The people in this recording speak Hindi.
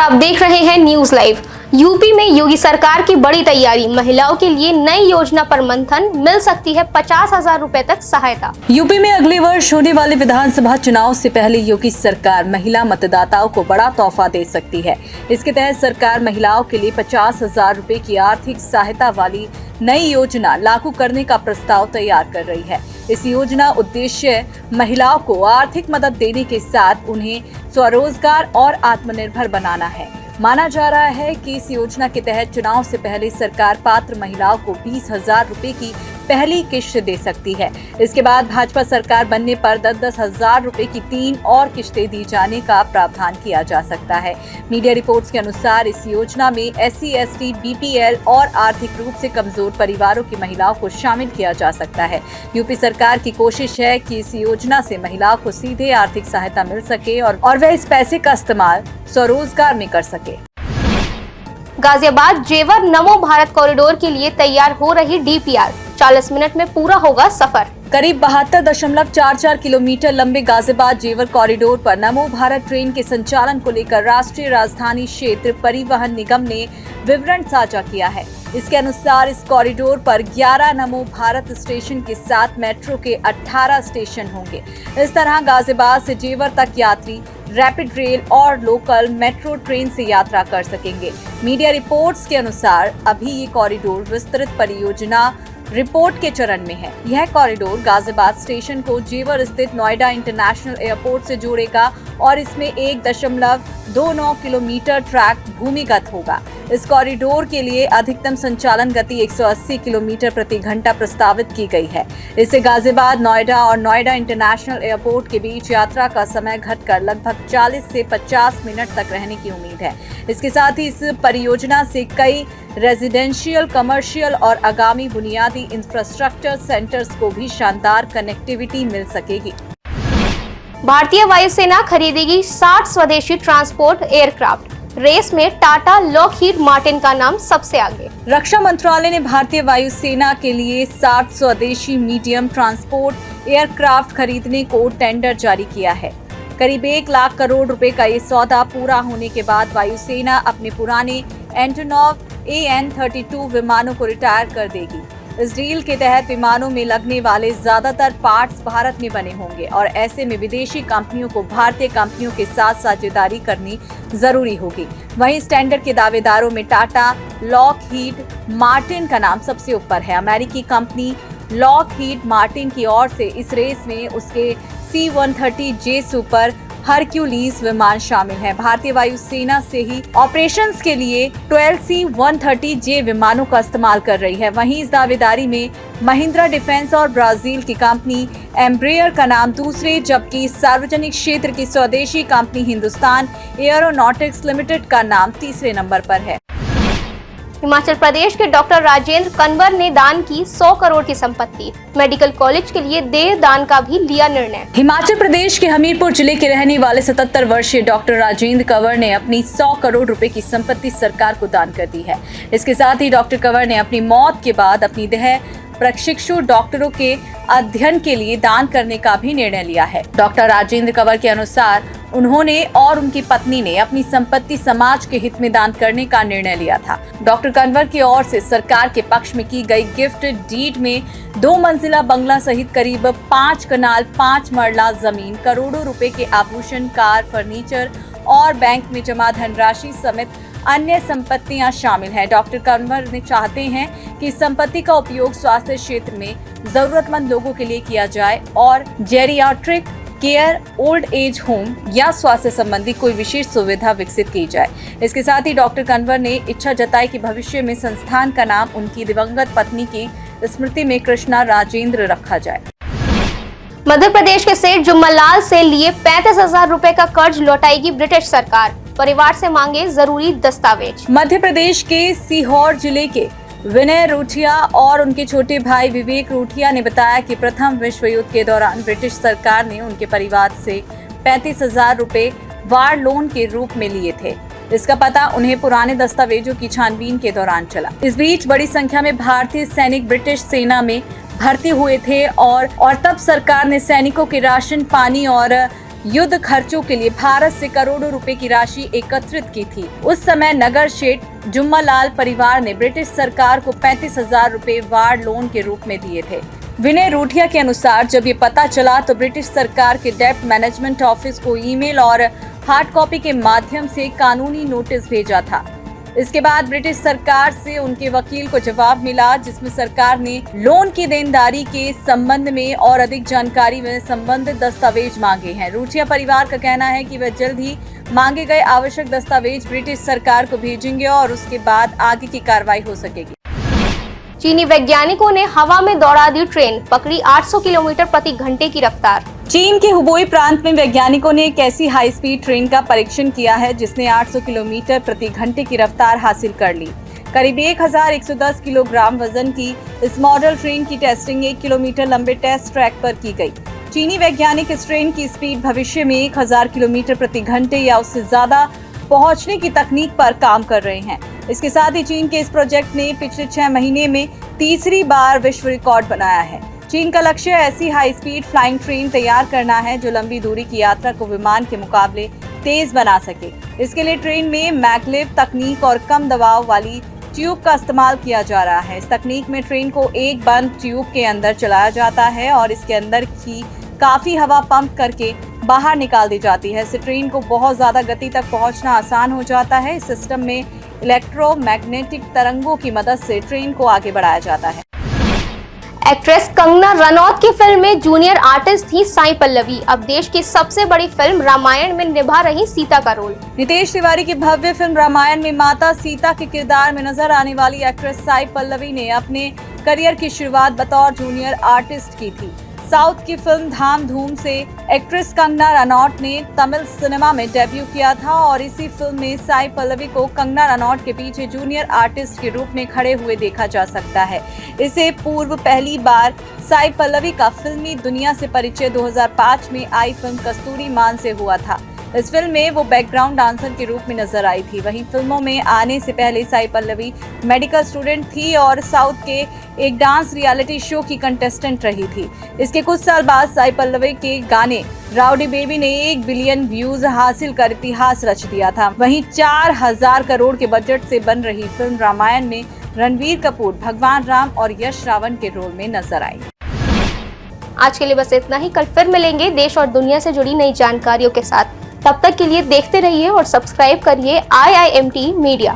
आप देख रहे हैं न्यूज लाइव। यूपी में योगी सरकार की बड़ी तैयारी, महिलाओं के लिए नई योजना पर मंथन, मिल सकती है 50,000 रुपए तक सहायता। यूपी में अगले वर्ष होने वाले विधानसभा चुनाव से पहले योगी सरकार महिला मतदाताओं को बड़ा तोहफा दे सकती है। इसके तहत सरकार महिलाओं के लिए 50,000 रुपए की आर्थिक सहायता वाली नई योजना लागू करने का प्रस्ताव तैयार कर रही है। इस योजना उद्देश्य महिलाओं को आर्थिक मदद देने के साथ उन्हें स्वरोजगार और आत्मनिर्भर बनाना है। माना जा रहा है कि इस योजना के तहत चुनाव से पहले सरकार पात्र महिलाओं को 20,000 रुपए की पहली किश्त दे सकती है। इसके बाद भाजपा सरकार बनने पर 10-10 हजार रुपए की 3 और किश्तें दी जाने का प्रावधान किया जा सकता है। मीडिया रिपोर्ट्स के अनुसार इस योजना में SC, ST, BPL और आर्थिक रूप से कमजोर परिवारों की महिलाओं को शामिल किया जा सकता है। यूपी सरकार की कोशिश है कि इस योजना से महिलाओं को सीधे आर्थिक सहायता मिल सके और वह इस पैसे का इस्तेमाल स्वरोजगार में कर सके। गाजियाबाद जेवर नमो भारत कॉरिडोर के लिए तैयार हो रही DPR, 40 मिनट में पूरा होगा सफर। करीब 72.44 किलोमीटर लंबे गाजियाबाद जेवर कॉरिडोर पर नमो भारत ट्रेन के संचालन को लेकर राष्ट्रीय राजधानी क्षेत्र परिवहन निगम ने विवरण साझा किया है। इसके अनुसार इस कॉरिडोर पर 11 नमो भारत स्टेशन के साथ मेट्रो के 18 स्टेशन होंगे। इस तरह गाजियाबाद से जेवर तक यात्री रैपिड रेल और लोकल मेट्रो ट्रेन से यात्रा कर सकेंगे। मीडिया रिपोर्ट्स के अनुसार अभी ये कॉरिडोर विस्तृत परियोजना रिपोर्ट के चरण में है। यह कॉरिडोर गाजियाबाद स्टेशन को जेवर स्थित नोएडा इंटरनेशनल एयरपोर्ट से जोड़ेगा और इसमें 1.29 किलोमीटर ट्रैक भूमिगत होगा। इस कॉरिडोर के लिए अधिकतम संचालन गति 180 किलोमीटर प्रति घंटा प्रस्तावित की गई है। इससे गाजियाबाद, नोएडा और नोएडा इंटरनेशनल एयरपोर्ट के बीच यात्रा का समय घटकर लगभग 40 से 50 मिनट तक रहने की उम्मीद है। इसके साथ ही इस परियोजना से कई रेजिडेंशियल, कमर्शियल और आगामी बुनियादी इंफ्रास्ट्रक्चर सेंटर्स को भी शानदार कनेक्टिविटी मिल सकेगी। भारतीय वायुसेना खरीदेगी 60 स्वदेशी ट्रांसपोर्ट एयरक्राफ्ट। रेस में टाटा लॉकहीड मार्टिन का नाम सबसे आगे। रक्षा मंत्रालय ने भारतीय वायुसेना के लिए 60 स्वदेशी मीडियम ट्रांसपोर्ट एयरक्राफ्ट खरीदने को टेंडर जारी किया है। करीब 1 लाख करोड़ रुपए का ये सौदा पूरा होने के बाद वायुसेना अपने पुराने एंटोनोव AN-32 विमानों को रिटायर कर देगी। इस डील के तहत विमानों में लगने वाले ज्यादातर पार्ट्स भारत में बने होंगे और ऐसे में विदेशी कंपनियों को भारतीय कंपनियों के साथ साझेदारी करनी जरूरी होगी। वहीं इस टेंडर के दावेदारों में टाटा लॉकहीड मार्टिन का नाम सबसे ऊपर है। अमेरिकी कंपनी लॉकहीड मार्टिन की ओर से इस रेस में उसके C-130J सुपर हरक्यूलिस विमान शामिल है। भारतीय वायुसेना से ही ऑपरेशंस के लिए 12 C-130J विमानों का इस्तेमाल कर रही है। वहीं इस दावेदारी में महिंद्रा डिफेंस और ब्राजील की कंपनी एम्ब्रेयर का नाम दूसरे, जबकि सार्वजनिक क्षेत्र की स्वदेशी कंपनी हिंदुस्तान एयरोनॉटिक्स लिमिटेड का नाम तीसरे नंबर पर है। हिमाचल प्रदेश के डॉक्टर राजेंद्र कंवर ने दान की 100 करोड़ की संपत्ति। मेडिकल कॉलेज के लिए देह दान का भी लिया निर्णय। हिमाचल प्रदेश के हमीरपुर जिले के रहने वाले 77 वर्षीय डॉक्टर राजेंद्र कंवर ने अपनी 100 करोड़ रुपए की संपत्ति सरकार को दान कर दी है। इसके साथ ही डॉक्टर कंवर ने अपनी मौत के बाद अपनी देह प्रशिक्षु डॉक्टरों के अध्ययन के लिए दान करने का भी निर्णय लिया है। डॉक्टर राजेंद्र कंवर के अनुसार उन्होंने और उनकी पत्नी ने अपनी संपत्ति समाज के हित में दान करने का निर्णय लिया था। डॉक्टर कंवर की ओर से सरकार के पक्ष में की गई गिफ्ट डीड में 2 मंजिला बंगला सहित करीब 5 कनाल 5 मरला जमीन, करोड़ों रुपए के आभूषण, कार, फर्नीचर और बैंक में जमा धनराशि समेत अन्य संपत्तियां शामिल हैं। डॉक्टर कंवर ने चाहते हैं कि इस संपत्ति का उपयोग स्वास्थ्य क्षेत्र में जरूरतमंद लोगों के लिए किया जाए और geriatric care, old age home या स्वास्थ्य संबंधी कोई विशेष सुविधा विकसित की जाए। इसके साथ ही डॉक्टर कंवर ने इच्छा जताई कि भविष्य में संस्थान का नाम उनकी दिवंगत पत्नी की स्मृति में कृष्णा राजेंद्र रखा जाए। मध्य प्रदेश के सेठ जुम्मनलाल से लिए 35,000 रुपए का कर्ज लौटाएगी ब्रिटिश सरकार। परिवार से मांगे जरूरी दस्तावेज। मध्य प्रदेश के सीहोर जिले के विनय रूठिया और उनके छोटे भाई विवेक रूठिया ने बताया कि प्रथम विश्व युद्ध के दौरान ब्रिटिश सरकार ने उनके परिवार से 35,000 रुपए वार लोन के रूप में लिए थे। इसका पता उन्हें पुराने दस्तावेजों की छानबीन के दौरान चला। इस बीच बड़ी संख्या में भारतीय सैनिक ब्रिटिश सेना में भर्ती हुए थे और तब सरकार ने सैनिकों के राशन, पानी और युद्ध खर्चों के लिए भारत से करोड़ों रुपए की राशि एकत्रित की थी। उस समय नगर शेठ जुम्मालाल परिवार ने ब्रिटिश सरकार को 35,000 रुपए वार लोन के रूप में दिए थे। विनय रूठिया के अनुसार जब ये पता चला तो ब्रिटिश सरकार के डेप्ट मैनेजमेंट ऑफिस को ईमेल और हार्ड कॉपी के माध्यम से कानूनी नोटिस भेजा था। इसके बाद ब्रिटिश सरकार से उनके वकील को जवाब मिला, जिसमें सरकार ने लोन की देनदारी के संबंध में और अधिक जानकारी में संबंधित दस्तावेज मांगे हैं। रूठिया परिवार का कहना है कि वह जल्द ही मांगे गए आवश्यक दस्तावेज ब्रिटिश सरकार को भेजेंगे और उसके बाद आगे की कार्रवाई हो सकेगी। चीनी वैज्ञानिकों ने हवा में दौड़ा दी ट्रेन, पकड़ी 800 किलोमीटर प्रति घंटे की रफ्तार। चीन के हुबोई प्रांत में वैज्ञानिकों ने एक ऐसी हाई स्पीड ट्रेन का परीक्षण किया है जिसने 800 किलोमीटर प्रति घंटे की रफ्तार हासिल कर ली। करीब 1110 किलोग्राम वजन की इस मॉडल ट्रेन की टेस्टिंग 1 किलोमीटर लंबे टेस्ट ट्रैक पर की गई। चीनी वैज्ञानिक इस ट्रेन की स्पीड भविष्य में 1000 किलोमीटर प्रति घंटे या उससे ज्यादा पहुंचने की तकनीक पर काम कर रहे हैं। इसके साथ ही चीन के इस प्रोजेक्ट ने पिछले 6 महीने में तीसरी बार विश्व रिकॉर्ड बनाया है। चीन का लक्ष्य ऐसी हाई स्पीड फ्लाइंग ट्रेन तैयार करना है जो लंबी दूरी की यात्रा को विमान के मुकाबले तेज बना सके। इसके लिए ट्रेन में मैगलेव तकनीक और कम दबाव वाली ट्यूब का इस्तेमाल किया जा रहा है। इस तकनीक में ट्रेन को एक बंद ट्यूब के अंदर चलाया जाता है और इसके अंदर की काफी हवा पंप करके बाहर निकाल दी जाती है। इससे ट्रेन को बहुत ज्यादा गति तक पहुंचना आसान हो जाता है। इस सिस्टम में इलेक्ट्रोमैग्नेटिक तरंगों की मदद से ट्रेन को आगे बढ़ाया जाता है। एक्ट्रेस कंगना रनौत की फिल्म में जूनियर आर्टिस्ट थी साई पल्लवी। अब देश की सबसे बड़ी फिल्म रामायण में निभा रही सीता का रोल। नितेश तिवारी की भव्य फिल्म रामायण में माता सीता के किरदार में नजर आने वाली एक्ट्रेस साई पल्लवी ने अपने करियर की शुरुआत बतौर जूनियर आर्टिस्ट की थी। साउथ की फिल्म धाम धूम से एक्ट्रेस कंगना रनौत ने तमिल सिनेमा में डेब्यू किया था और इसी फिल्म में साई पल्लवी को कंगना रनौत के पीछे जूनियर आर्टिस्ट के रूप में खड़े हुए देखा जा सकता है। इससे पूर्व पहली बार साई पल्लवी का फिल्मी दुनिया से परिचय 2005 में आई फिल्म कस्तूरी मान से हुआ था। इस फिल्म में वो बैकग्राउंड डांसर के रूप में नजर आई थी। वहीं फिल्मों में आने से पहले साई पल्लवी मेडिकल स्टूडेंट थी और साउथ के एक डांस रियलिटी शो की कंटेस्टेंट रही थी। इसके कुछ साल बाद साई पल्लवी के गाने राउडी बेबी ने 1 बिलियन व्यूज हासिल कर इतिहास रच दिया था। वहीं 4000 करोड़ के बजट से बन रही फिल्म रामायण में रणबीर कपूर भगवान राम और यश रावण के रोल में नजर आई। आज के लिए बस इतना ही। कल फिर मिलेंगे देश और दुनिया से जुड़ी नई जानकारियों के साथ। तब तक के लिए देखते रहिए और सब्सक्राइब करिए IIMT मीडिया।